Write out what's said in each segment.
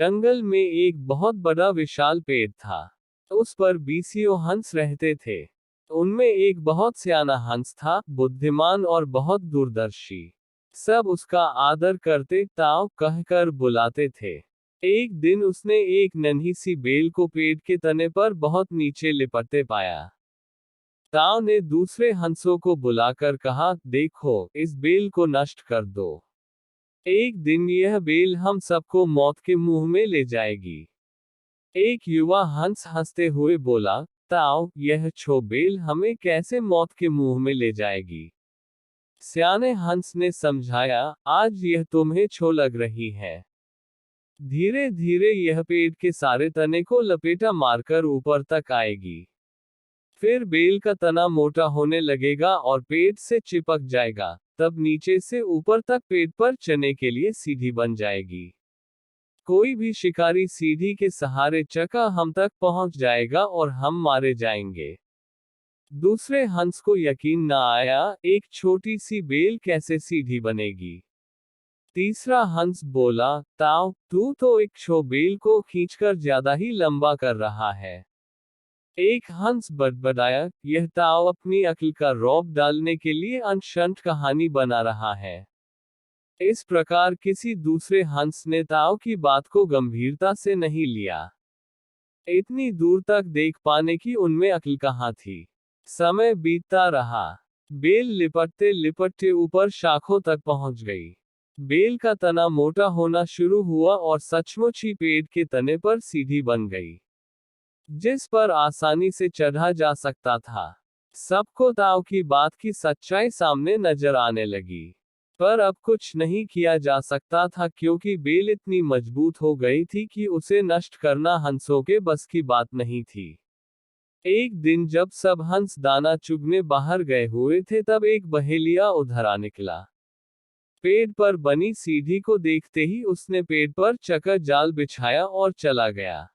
जंगल में एक बहुत बड़ा विशाल पेड़ था। उस पर बीसियों हंस रहते थे। उनमें एक बहुत सियाना हंस था, बुद्धिमान और बहुत दूरदर्शी। सब उसका आदर करते, ताऊ कहकर बुलाते थे। एक दिन उसने एक नन्ही सी बेल को पेड़ के तने पर बहुत नीचे लिपटते पाया। ताऊ ने दूसरे हंसों को बुलाकर कहा, देखो, इस बेल को नष्ट कर दो। एक दिन यह बेल हम सबको मौत के मुंह में ले जाएगी। एक युवा हंस हंसते हुए बोला, ताऊ, यह छो बेल हमें कैसे मौत के मुंह में ले जाएगी? सियाने हंस ने समझाया, आज यह तुम्हें छो लग रही है। धीरे धीरे यह पेड़ के सारे तने को लपेटा मारकर ऊपर तक आएगी। फिर बेल का तना मोटा होने लगेगा और पेड़ से चिपक जाएगा, तब नीचे से ऊपर तक पेड़ पर चढ़ने के लिए सीढ़ी बन जाएगी। कोई भी शिकारी सीढ़ी के सहारे चका हम तक पहुंच जाएगा और हम मारे जाएंगे। दूसरे हंस को यकीन न आया, एक छोटी सी बेल कैसे सीढ़ी बनेगी। तीसरा हंस बोला, ताऊ, तू तो एक छो बेल को खींचकर ज्यादा ही लंबा कर रहा है। एक हंस बड़बड़ाया, यह ताऊ अपनी अक्ल का रौब डालने के लिए अनशंत कहानी बना रहा है। इस प्रकार किसी दूसरे हंस ने ताऊ की बात को गंभीरता से नहीं लिया। इतनी दूर तक देख पाने की उनमें अक्ल कहाँ थी। समय बीतता रहा। बेल लिपटते लिपटते ऊपर शाखों तक पहुंच गई। बेल का तना मोटा होना शुरू हुआ और सचमुच ही पेड़ के तने पर सीढ़ी बन गई, जिस पर आसानी से चढ़ा जा सकता था। सबको ताऊ की बात की सच्चाई सामने नजर आने लगी। पर अब कुछ नहीं किया जा सकता था, क्योंकि बेल इतनी मजबूत हो गई थी कि उसे नष्ट करना हंसों के बस की बात नहीं थी। एक दिन जब सब हंस दाना चुगने बाहर गए हुए थे, तब एक बहेलिया उधर आ निकला। पेड़ पर बनी सीढ़ी को देखते ही उसने पेड़ पर चकर जाल बिछाया और चला गया।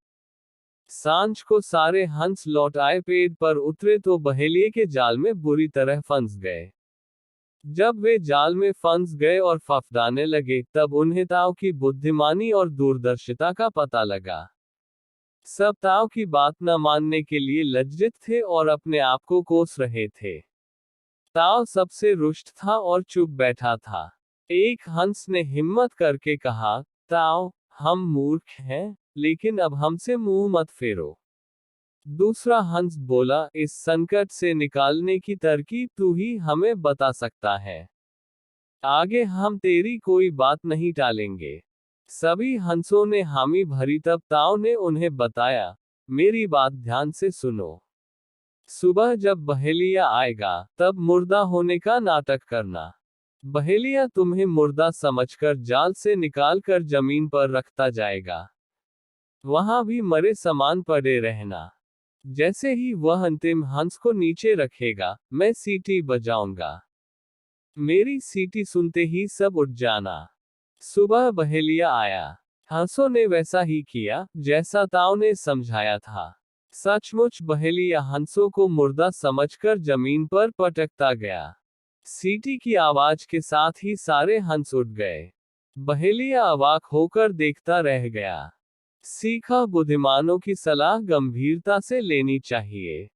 सांझ को सारे हंस लौट आए, पेड़ पर उतरे तो बहेलिये के जाल में बुरी तरह फंस गए। जब वे जाल में फंस गए और फफडाने लगे, तब उन्हें ताऊ की बुद्धिमानी और दूरदर्शिता का पता लगा। सब ताऊ की बात न मानने के लिए लज्जित थे और अपने आप को कोस रहे थे। ताऊ सबसे रुष्ट था और चुप बैठा था। एक हंस ने हिम्मत करके कहा, ताऊ, हम मूर्ख हैं, लेकिन अब हमसे मुंह मत फेरो। दूसरा हंस बोला, इस संकट से निकालने की तरकीब तू ही हमें बता सकता है। आगे हम तेरी कोई बात नहीं टालेंगे। सभी हंसों ने हामी भरी, तब ताऊ ने उन्हें बताया, मेरी बात ध्यान से सुनो। सुबह जब बहेलिया आएगा, तब मुर्दा होने का नाटक करना। बहेलिया तुम्हें मुर्दा समझकर जाल से निकालकर जमीन पर रखता जाएगा। वहां भी मरे समान पड़े रहना। जैसे ही वह अंतिम हंस को नीचे रखेगा, मैं सीटी बजाऊंगा। मेरी सीटी सुनते ही सब उठ जाना। सुबह बहेलिया आया। हंसों ने वैसा ही किया जैसा ताऊ ने समझाया था। सचमुच बहेलिया हंसों को मुर्दा समझकर जमीन पर पटकता गया। सीटी की आवाज के साथ ही सारे हंस उठ गए। बहेलिया अवाक होकर देखता रह गया। सीखा, बुद्धिमानों की सलाह गंभीरता से लेनी चाहिए।